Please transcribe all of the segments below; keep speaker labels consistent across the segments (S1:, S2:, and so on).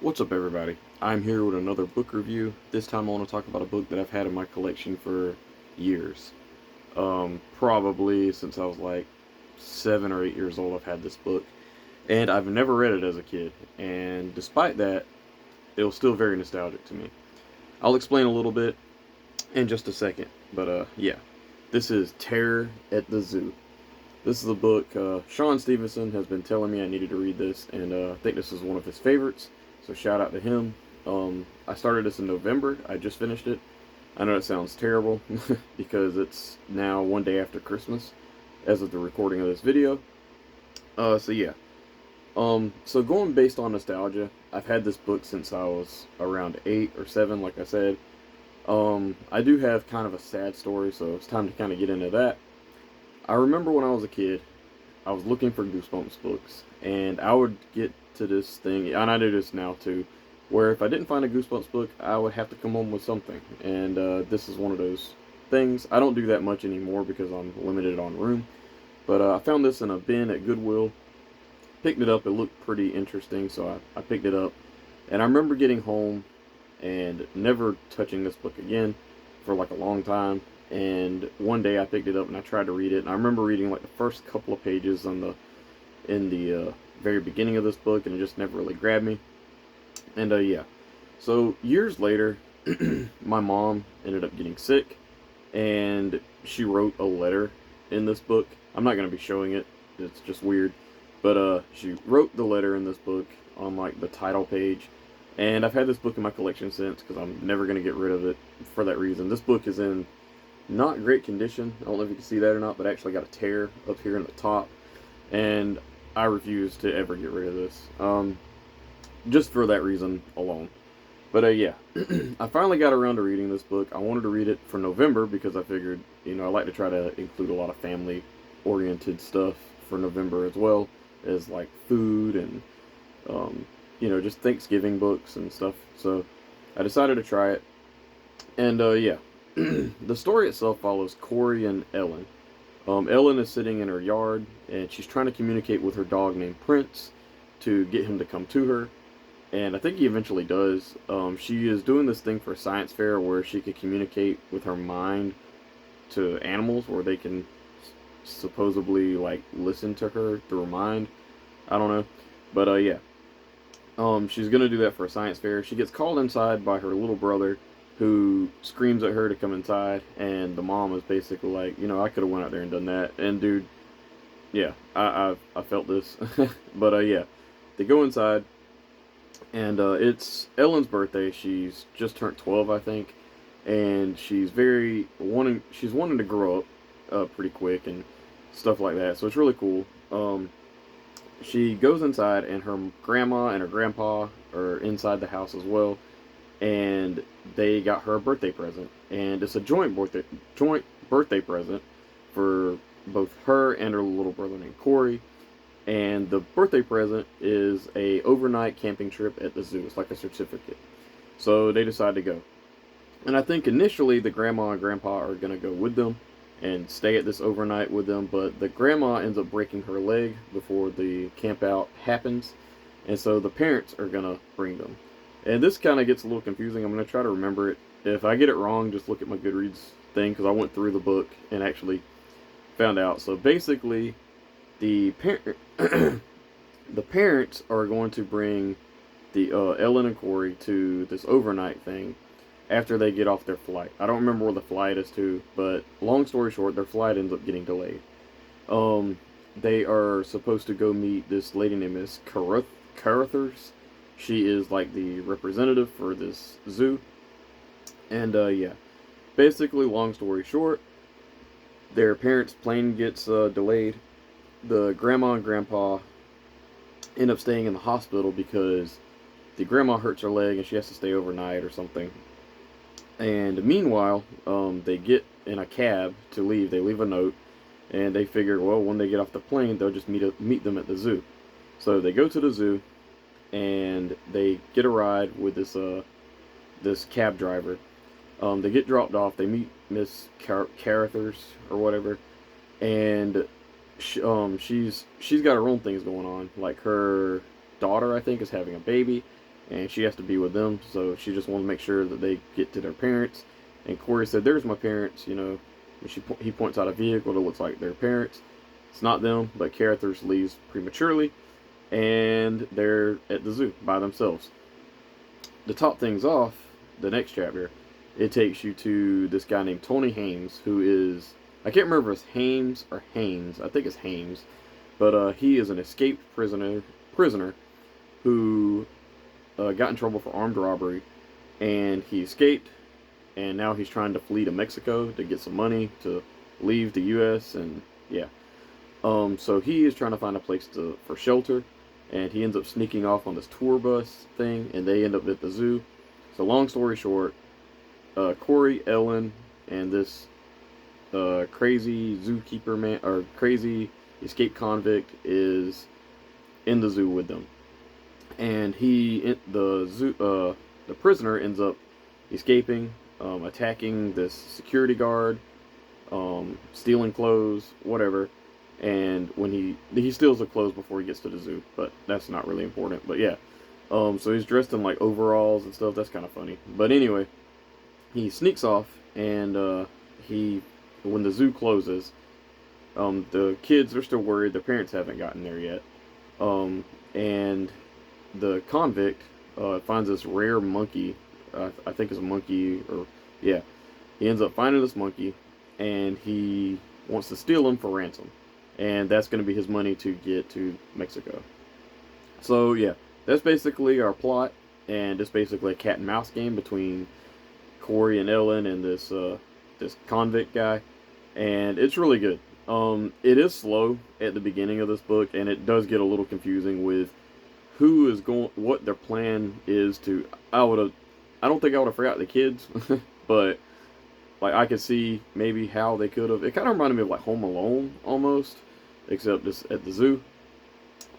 S1: What's up, everybody? I'm here with another book review. This time I want to talk about a book that I've had in my collection for years. Probably since I was like 7 or 8 years old, I've had this book. And I've never read it as a kid. And despite that, it was still very nostalgic to me. I'll explain a little bit in just a second. But yeah. This is Terror at the Zoo. This is a book, Sean Stevenson has been telling me I needed to read this, and I think this is one of his favorites, so shout out to him. I started this in November. I just finished it. I know it sounds terrible because it's now one day after Christmas as of the recording of this video. So yeah. So going based on nostalgia, I've had this book since I was around 8 or 7, like I said. I do have kind of a sad story, so it's time to kind of get into that. I remember when I was a kid, I was looking for Goosebumps books, and I would get to this thing, and I do this now too, where if I didn't find a Goosebumps book, I would have to come home with something, and this is one of those things. I don't do that much anymore because I'm limited on room, but I found this in a bin at Goodwill, picked it up, it looked pretty interesting, so I picked it up, and I remember getting home and never touching this book again for like a long time. And one day I picked it up and I tried to read it, and I remember reading like the first couple of pages in the very beginning of this book, and it just never really grabbed me. And yeah, so years later, my mom ended up getting sick, and she wrote a letter in this book. I'm not gonna be showing it; it's just weird. But she wrote the letter in this book on like the title page, and I've had this book in my collection since because I'm never gonna get rid of it for that reason. This book is in not great condition. I don't know if you can see that or not, but I actually got a tear up here in the top, and I refuse to ever get rid of this. Just for that reason alone. But yeah, I finally got around to reading this book. I wanted to read it for November because I figured, I like to try to include a lot of family-oriented stuff for November as well as like food and just Thanksgiving books and stuff. So I decided to try it, and yeah, the story itself follows Corey and Ellen. Ellen is sitting in her yard and she's trying to communicate with her dog named Prince to get him to come to her. And I think he eventually does. She is doing this thing for a science fair where she could communicate with her mind to animals, where they can supposedly like listen to her through her mind. I don't know, but yeah, she's gonna do that for a science fair. She gets called inside by her little brother, who screams at her to come inside, and the mom is basically like, I could have went out there and done that. And dude, yeah, I felt this, but yeah, they go inside, and it's Ellen's birthday. She's just turned 12, I think, and she's wanting to grow up pretty quick and stuff like that. So it's really cool. She goes inside, and her grandma and her grandpa are inside the house as well, and they got her a birthday present, and it's a joint birthday present for both her and her little brother named Corey. And the birthday present is a overnight camping trip at the zoo. It's like a certificate. So they decide to go. And I think initially the grandma and grandpa are going to go with them and stay at this overnight with them, but the grandma ends up breaking her leg before the camp out happens, and so the parents are going to bring them. And this kind of gets a little confusing. I'm going to try to remember it. If I get it wrong, just look at my Goodreads thing, because I went through the book and actually found out. So basically, the the parents are going to bring the Ellen and Corey to this overnight thing after they get off their flight. I don't remember where the flight is to, but long story short, their flight ends up getting delayed. Um, they are supposed to go meet this lady named Miss Carruthers. She is like the representative for this zoo, and yeah, basically, long story short, their parents' plane gets delayed. The grandma and grandpa end up staying in the hospital because the grandma hurts her leg and she has to stay overnight or something. And meanwhile, they get in a cab to leave. They leave a note, and they figure, well, when they get off the plane, they'll just meet them at the zoo. So they go to the zoo, and they get a ride with this cab driver. They get dropped off. They meet Miss Carruthers or whatever, and she's got her own things going on. Like her daughter, I think, is having a baby, and she has to be with them. So she just wants to make sure that they get to their parents. And Corey said, "There's my parents." He points out a vehicle that looks like their parents. It's not them, but Carruthers leaves prematurely, and they're at the zoo by themselves. To top things off, the next chapter, it takes you to this guy named Tony Hames, who is, I can't remember if it's Hames or Haynes. I think it's Hames, but he is an escaped prisoner who got in trouble for armed robbery, and he escaped, and now he's trying to flee to Mexico to get some money to leave the U.S. and yeah. So he is trying to find a place for shelter, and he ends up sneaking off on this tour bus thing, and they end up at the zoo. So long story short, Corey, Ellen, and this crazy zookeeper man, or crazy escaped convict, is in the zoo with them, and the prisoner ends up escaping, attacking this security guard, stealing clothes, whatever. And when he steals the clothes before he gets to the zoo, but that's not really important. But yeah, so he's dressed in like overalls and stuff. That's kind of funny. But anyway, he sneaks off, and when the zoo closes, the kids are still worried. Their parents haven't gotten there yet, and the convict finds this rare monkey. I think it's a monkey, or yeah, he ends up finding this monkey, and he wants to steal him for ransom. And that's going to be his money to get to Mexico. So yeah, that's basically our plot, and it's basically a cat and mouse game between Corey and Ellen and this convict guy, and it's really good. It is slow at the beginning of this book, and it does get a little confusing with who is going, what their plan is to. I don't think I would have forgot the kids, but like I could see maybe how they could have. It kind of reminded me of like Home Alone almost, except just at the zoo.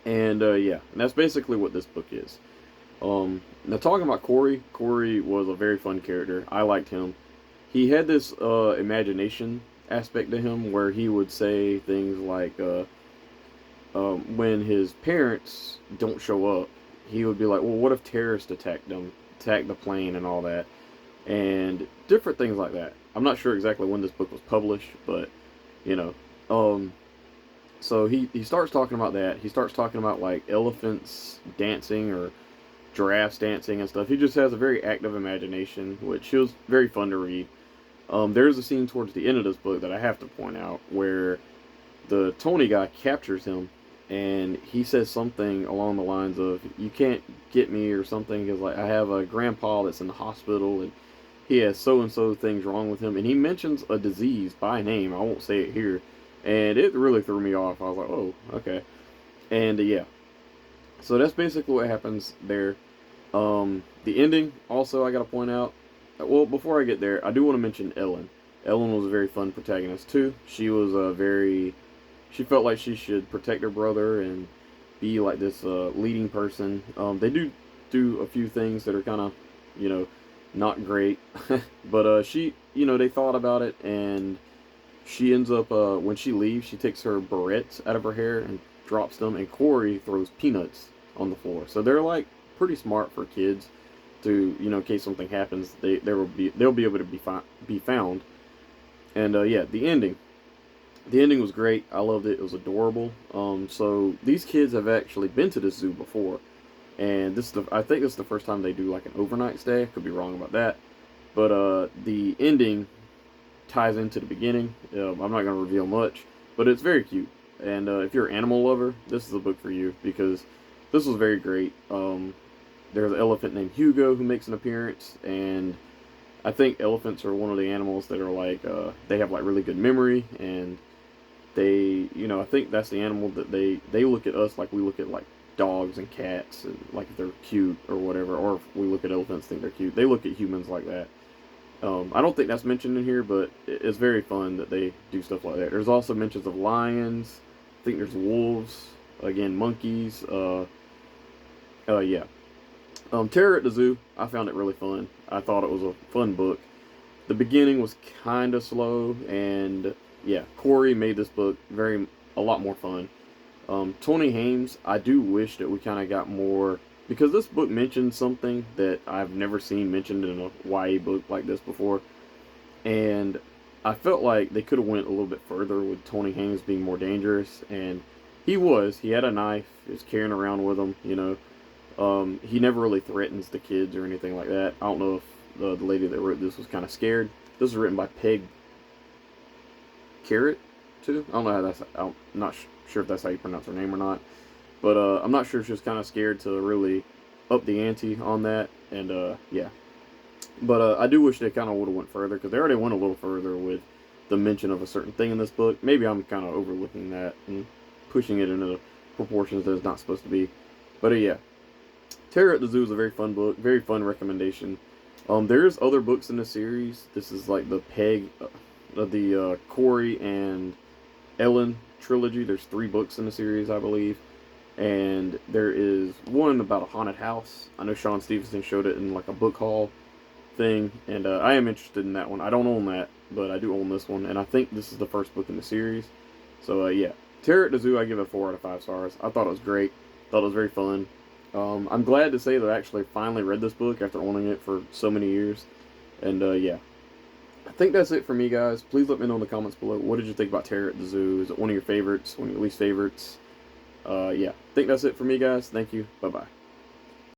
S1: And yeah, and that's basically what this book is. Now talking about Corey, Corey was a very fun character. I liked him. He had this imagination aspect to him where he would say things like, when his parents don't show up, he would be like, "Well, what if terrorists attack the plane and all that," and different things like that. I'm not sure exactly when this book was published, but you know, so he starts talking about that. He starts talking about like elephants dancing or giraffes dancing and stuff. He just has a very active imagination, which was very fun to read. There's a scene towards the end of this book that I have to point out where the Tony guy captures him, and he says something along the lines of, "You can't get me," or something, because like I have a grandpa that's in the hospital and he has so and so things wrong with him, and he mentions a disease by name. I won't say it here, and it really threw me off. I was like, "Oh, okay," and yeah, so that's basically what happens there. The ending also I got to point out. Well, before I get there, I do want to mention Ellen. Ellen was a very fun protagonist too. She was she felt like she should protect her brother and be like this leading person. They do a few things that are kind of, you know, not great, but they thought about it, and she ends up when she leaves, she takes her barrettes out of her hair and drops them, and Corey throws peanuts on the floor. So they're like pretty smart for kids. To, in case something happens, they'll be able to be found. And yeah, the ending was great. I loved it. It was adorable. So these kids have actually been to this zoo before, and I think this is the first time they do like an overnight stay. I could be wrong about that, but the ending ties into the beginning. I'm not going to reveal much, but it's very cute. And if you're an animal lover, this is a book for you, because this was very great. There's an elephant named Hugo who makes an appearance, and I think elephants are one of the animals that are like, they have like really good memory, and they, I think that's the animal that they look at us like we look at like dogs and cats, and like if they're cute or whatever, or if we look at elephants think they're cute, they look at humans like that. I don't think that's mentioned in here, but it's very fun that they do stuff like that. There's also mentions of lions. I think there's wolves, again monkeys. Yeah. Terror at the Zoo, I found it really fun. I thought it was a fun book. The beginning was kind of slow, and yeah, Corey made this book a lot more fun. Tony Hames, I do wish that we kind of got more because this book mentions something that I've never seen mentioned in a YA book like this before, and I felt like they could have went a little bit further with Tony Haynes being more dangerous, and he had a knife, he was carrying around with him, you know. He never really threatens the kids or anything like that. I don't know if the lady that wrote this was kind of scared. This was written by Peg Carrot, too. I don't know how that's. I'm not sure if that's how you pronounce her name or not. But I'm not sure if she was kind of scared to really up the ante on that. And yeah. But I do wish they kind of would have went further, because they already went a little further with the mention of a certain thing in this book. Maybe I'm kind of overlooking that and pushing it into proportions that it's not supposed to be. But yeah, Terror at the Zoo is a very fun book, very fun recommendation. There's other books in the series. This is like the Corey and Ellen trilogy. There's 3 books in the series, I believe. And there is one about a haunted house. I know Sean Stevenson showed it in like a book haul thing, and I am interested in that one. I don't own that, but I do own this one, and I think this is the first book in the series. So yeah, Terror at the Zoo, I give it 4 out of 5 stars. I thought it was great. Thought it was very fun. I'm glad to say that I actually finally read this book after owning it for so many years. And yeah, I think that's it for me, guys. Please let me know in the comments below. What did you think about Terror at the Zoo? Is it one of your favorites? One of your least favorites? Yeah, I think that's it for me, guys. Thank you. Bye-bye.